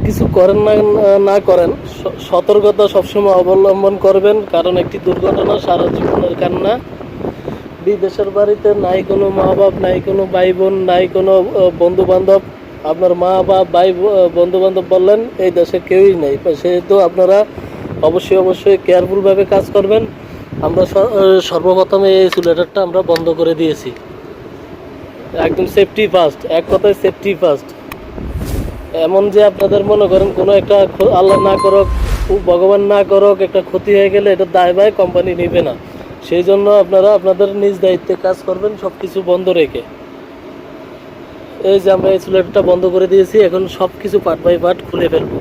কিছু করেন না করেন, সতর্কতা সবসময় অবলম্বন করবেন, কারণ একটি দুর্ঘটনা সারা জীবনের কান্না। বিদেশের বাড়িতে নাই কোনো মা বাপ, নাই কোনো ভাই বোন, নাই কোনো বন্ধু বান্ধব। আপনার মা বাপ, ভাই বন্ধু বান্ধব বললেন এই দেশে কেউই নেই, সেহেতু আপনারা অবশ্যই কেয়ারফুলভাবে কাজ করবেন। আমরা সর্বপ্রথমে এই ইনসুলেটরটা আমরা বন্ধ করে দিয়েছি, একদম সেফটি ফার্স্ট, এক কথায় সেফটি ফার্স্ট। এমন যে আপনাদের মনে করেন কোনো একটা আল্লাহ না করুক, ভগবান না করুক, একটা ক্ষতি হয়ে গেলে এটা দায় কোম্পানি নেবে না। সেই জন্য আপনারা আপনাদের নিজ দায়িত্বে কাজ করবেন, সব কিছু বন্ধ রেখে। এই যে আমরা ইনসুলেটরটা বন্ধ করে দিয়েছি, এখন সব কিছু পার্ট বাই পার্ট খুলে ফেলবো।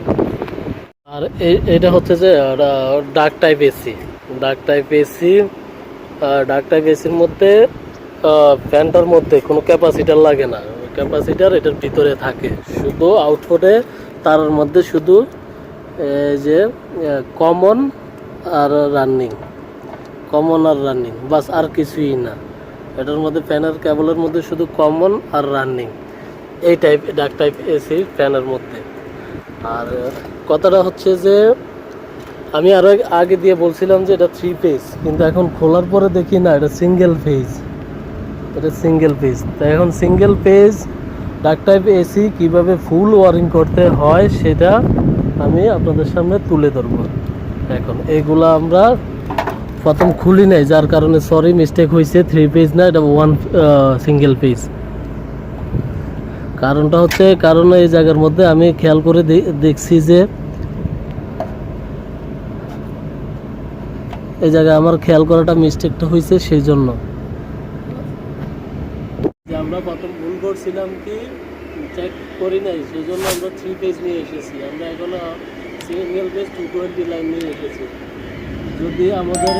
আর এটা হচ্ছে যে duct type AC. Duct type এসির মধ্যে ফ্যানটার মধ্যে কোনো ক্যাপাসিটার লাগে না, ক্যাপাসিটার এটার ভিতরে থাকে। শুধু আউটপুটে তার মধ্যে শুধু যে কমন আর রানিং বাস, আর কিছুই না। এটার মধ্যে ফ্যানের কেবলের মধ্যে শুধু কমন আর রানিং, এই টাইপ ডাক্ট টাইপ এসি ফ্যানের মধ্যে। আর কথাটা হচ্ছে যে আমি আরও আগে দিয়ে বলছিলাম যে এটা 3 ফেজ, কিন্তু এখন খোলার পরে দেখি না এটা সিঙ্গেল ফেজ। তাই এখন single phase duct type AC কীভাবে ফুল ওয়ারিং করতে হয় সেটা আমি আপনাদের সামনে তুলে ধরবো। এখন এইগুলো আমরা প্রথম খুলি নাই, যার কারণে সরি, মিস্টেক হয়েছে। 3 পেজ না, এটা 1 সিঙ্গেল পেজ। কারণটা হচ্ছে, কারণ এই জায়গার মধ্যে আমি খেয়াল করে দেখছি যে এই জায়গায় আমার খেয়াল করাটা মিস্টেকটা হয়েছে, সেই জন্য আমরা প্রথম ভুল করছিলাম কি চেক করি নাই, সেই জন্য আমরা 3 পেজ নিয়ে এসেছি। আমরা এখনো সিঙ্গেল পেজ 220 লাইন নিয়ে এসেছি। যদি আমাদের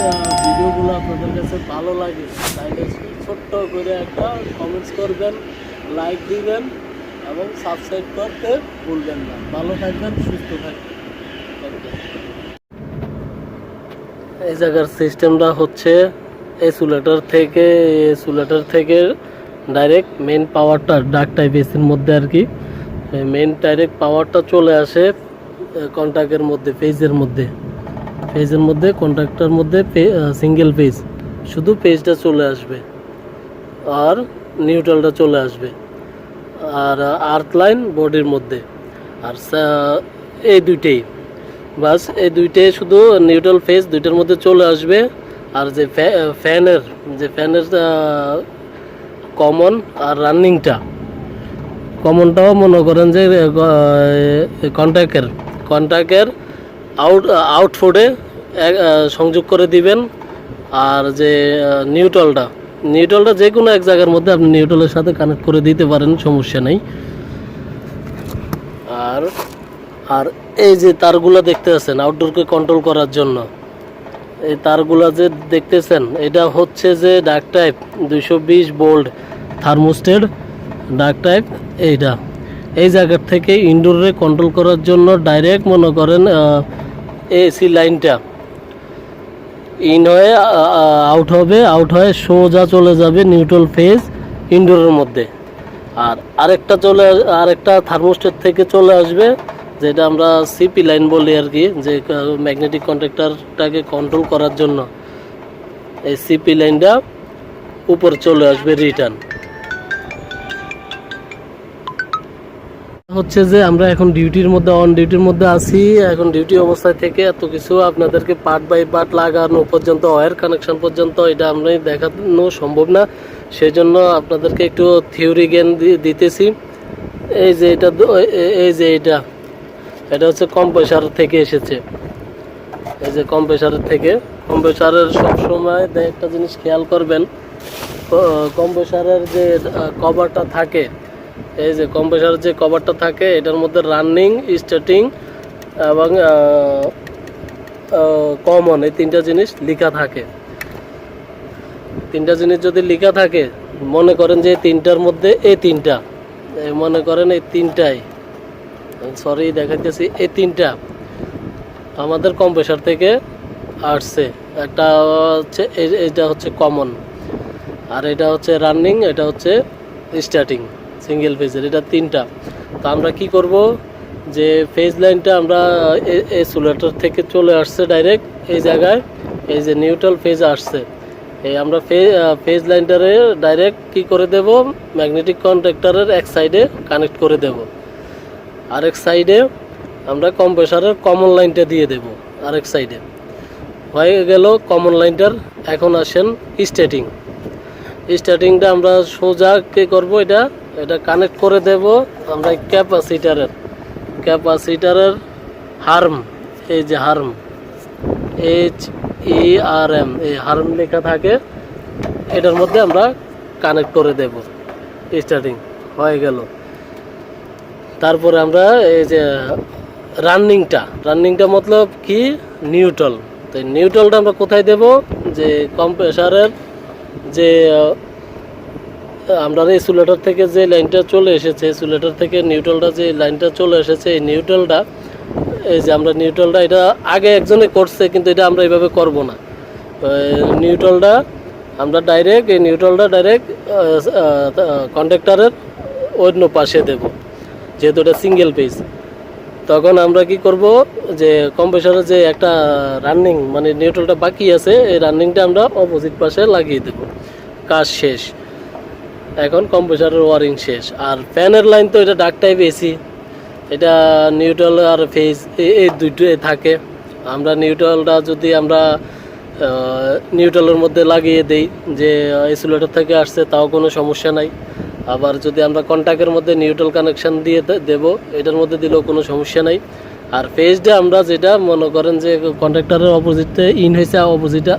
ভিডিওগুলো আপনাদের কাছে ভালো লাগে তাহলে ছোট্ট করে একটা কমেন্টস করবেন, লাইক দিবেন এবং সাবস্ক্রাইব করতে ভুলবেন না। ভালো থাকবেন, সুস্থ থাকবেন। এই জায়গার সিস্টেমটা হচ্ছে ইনসুলেটর থেকে ডাইরেক্ট মেন পাওয়ারটা ডাক্ট টাইপ এসির মধ্যে আর কি, মেন ডাইরেক্ট পাওয়ারটা চলে আসে কন্ট্যাক্টের মধ্যে, ফেজের মধ্যে কন্ট্যাক্টের মধ্যে সিঙ্গেল পেজ, শুধু পেজটা চলে আসবে আর নিউট্রালটা চলে আসবে, আর আর্থ লাইন বডির মধ্যে। আর এই দুইটাই বাস, এই দুইটাই শুধু নিউট্রাল ফেজ দুইটার মধ্যে চলে আসবে। আর যে ফ্যানের কমন আর কমনটাও মনে করেন যে কন্ট্যাক্টের আউটপুটে সংযোগ করে দিবেন। আর যে নিউট্রালটা যে কোনো এক জায়গার মধ্যে আপনি নিউট্রালের সাথে কানেক্ট করে দিতে পারেন, সমস্যা নেই। আর এই যে তারগুলো দেখতে আছেন আউটডোরকে কন্ট্রোল করার জন্য, এই তারগুলো যে দেখতেছেন এটা হচ্ছে যে duct type 220 volt thermostat duct type. এই জায়গার থেকে ইনডোরে কন্ট্রোল করার জন্য ডাইরেক্ট মনে করেন এসি লাইনটা ইন হয়ে আউট হয়ে সোজা চলে যাবে নিউট্রাল ফেজ ইনডোরের মধ্যে। আর আরেকটা থার্মোস্টেট থেকে চলে আসবে, যেটা আমরা সিপি লাইন বলি আর কি, যে ম্যাগনেটিক কন্ট্যাক্টরটাকে কন্ট্রোল করার জন্য এই সিপি লাইনটা উপরে চলে আসবে রিটার্ন। হচ্ছে যে আমরা এখন অন ডিউটির মধ্যে আছি। এখন ডিউটি অবস্থায় থেকে এত কিছু আপনাদেরকে পার্ট বাই পার্ট লাগানো পর্যন্ত, ওয়্যার কানেকশন পর্যন্ত এটা আমরা দেখানো সম্ভব না, সেই জন্য আপনাদেরকে একটু থিওরি জ্ঞান দিতেছি। এই যে এটা হচ্ছে কম্প্রেসার থেকে এসেছে। এই যে কম্প্রেসারের সবসময় একটা জিনিস খেয়াল করবেন, কম্প্রেসারের যে কভারটা থাকে, এই যে কম্প্রেসারের যে কভারটা থাকে এটার মধ্যে রানিং, স্টার্টিং এবং কমন, এই 3টা জিনিস লেখা থাকে। 3টা জিনিস যদি লেখা থাকে, মনে করেন যে 3টার মধ্যে এই 3টা, মনে করেন এই 3টাই, সরি দেখাইতেছি, এই 3টা আমাদের কম্প্রেসার থেকে আসছে। একটা হচ্ছে এটা হচ্ছে কমন, আর এটা হচ্ছে রানিং, এটা হচ্ছে স্টার্টিং সিঙ্গেল ফেজের, এটা 3টা। তো আমরা কি করব, যে ফেজ লাইনটা আমরা এই সোলেটর থেকে চলে আসছে ডাইরেক্ট এই জায়গায়, এই যে নিউট্রাল ফেজ আসছে, এই আমরা ফেজ লাইনটারে ডাইরেক্ট কি করে দেব, ম্যাগনেটিক কন্ট্যাক্টরের এক সাইডে কানেক্ট করে দেব, আরেক সাইডে আমরা কম্প্রেসারের কমন লাইনটা দিয়ে দেব আরেক সাইডে। হয়ে গেল কমন লাইনটার। এখন আসেন স্টার্টিংটা আমরা সোজা কি করব, এটা কানেক্ট করে দেব আমরা ক্যাপাসিটারের হার্ম, এই যে হার্ম HERM, এই হার্ম লেখা থাকে, এটার মধ্যে আমরা কানেক্ট করে দেব। স্টার্টিং হয়ে গেল। তারপরে আমরা এই যে রানিংটা মতলব কি, নিউট্রাল। তো নিউট্রালটা আমরা কোথায় দেব, যে কম্প্রেসারের যে আমরা এই সুলেটার থেকে যে লাইনটা চলে এসেছে, সুলেটার থেকে নিউট্রালটা যে লাইনটা চলে এসেছে, এই নিউট্রালটা, এই যে আমরা নিউট্রালটা, এটা আগে একজনে করছে কিন্তু এটা আমরা এইভাবে করব না। নিউট্রালটা আমরা ডাইরেক্ট কন্ডাক্টরের অন্য পাশে দেব, যেহেতু এটা সিঙ্গেল পেজ। তখন আমরা কি করব, যে কম্প্রেসারের যে একটা রানিং মানে নিউট্রালটা বাকি আছে, এই রানিংটা আমরা অপোজিট পাশে লাগিয়ে দেব। কাজ শেষ। এখন কম্প্রেসারের ওয়ারিং শেষ। আর ফ্যানের লাইন তো এটা ডাক্ট টাইপ এসি, এটা নিউট্রাল আর ফেজ এই দুটোই থাকে। আমরা নিউট্রালটা যদি আমরা নিউট্রালের মধ্যে লাগিয়ে দেই, যে ইনসুলেটর থেকে আসছে, তাও কোনো সমস্যা নাই। আবার যদি আমরা কন্ট্যাক্টের মধ্যে নিউট্রাল কানেকশান দিয়ে দেব, এটার মধ্যে দিলেও কোনো সমস্যা নাই। আর ফেজটা আমরা যেটা মনে করেন যে কন্ট্যাক্টরের অপোজিটে ইন হয়েছে, অপোজিটে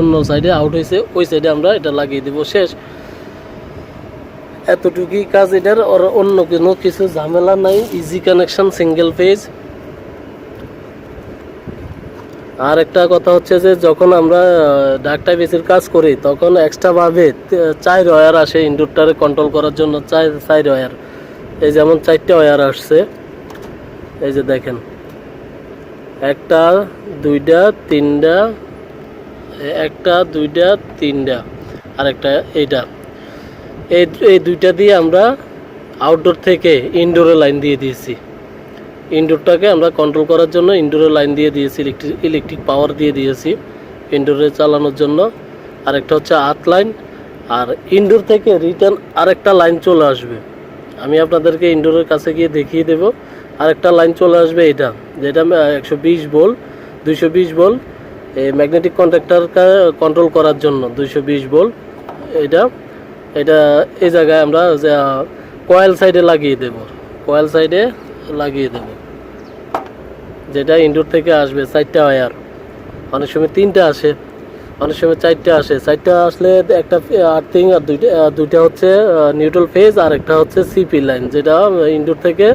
অন্য সাইডে আউট হয়েছে, ওই সাইডে আমরা এটা লাগিয়ে দেবো, শেষ। এতটুকুই কাজ এটার, আর অন্য কোনো কিছু ঝামেলা নাই। Easy connection, single phase. আর একটা কথা হচ্ছে যে যখন আমরা ডাক্ট টাইপ এসির কাজ করি, তখন এক্সট্রাভাবে 4 ওয়্যার আসে ইনডোরটারে কন্ট্রোল করার জন্য। 4 ওয়্যার, এই যেমন 4টা ওয়্যার আসছে, এই যে দেখেন, 1টা 2টা 3টা, 1টা 2টা 3টা, আর একটা এইটা। এই 2টা দিয়ে আমরা আউটডোর থেকে ইনডোরে লাইন দিয়ে দিয়েছি। ইনডোরটাকে আমরা কন্ট্রোল করার জন্য ইনডোরে লাইন দিয়ে দিয়েছি, ইলেকট্রিক পাওয়ার দিয়ে দিয়েছি ইনডোরে চালানোর জন্য। আরেকটা হচ্ছে আর্থ লাইন। আর ইনডোর থেকে রিটার্ন আরেকটা লাইন চলে আসবে, আমি আপনাদেরকে ইনডোরের কাছে গিয়ে দেখিয়ে দেব। আরেকটা লাইন চলে আসবে, এটা যেটা 120 ভোল্ট 220 ভোল্ট, এই ম্যাগনেটিক কন্ট্যাক্টরকে কন্ট্রোল করার জন্য 220 ভোল্ট। এটা এই জায়গায় আমরা কয়েল সাইডে লাগিয়ে দেব, যেটা ইনডোর থেকে আসবে। 4টা ওয়্যার, অনেক সময় 3টা আসে, অনেক সময় 4টা আসে। 4টা আসলে একটা আর্থিং, আর দুইটা হচ্ছে নিউট্রাল ফেজ, আর একটা হচ্ছে সিপি লাইন, যেটা ইনডোর থেকে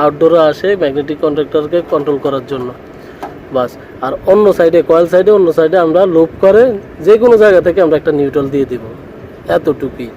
আউটডোরে আসে ম্যাগনেটিক কন্ট্রাক্টরকে কন্ট্রোল করার জন্য, বাস। আর অন্য সাইডে, কয়েল সাইডে, অন্য সাইডে আমরা লুপ করে যে কোনো জায়গা থেকে আমরা একটা নিউট্রাল দিয়ে দিব, এতটুকুই।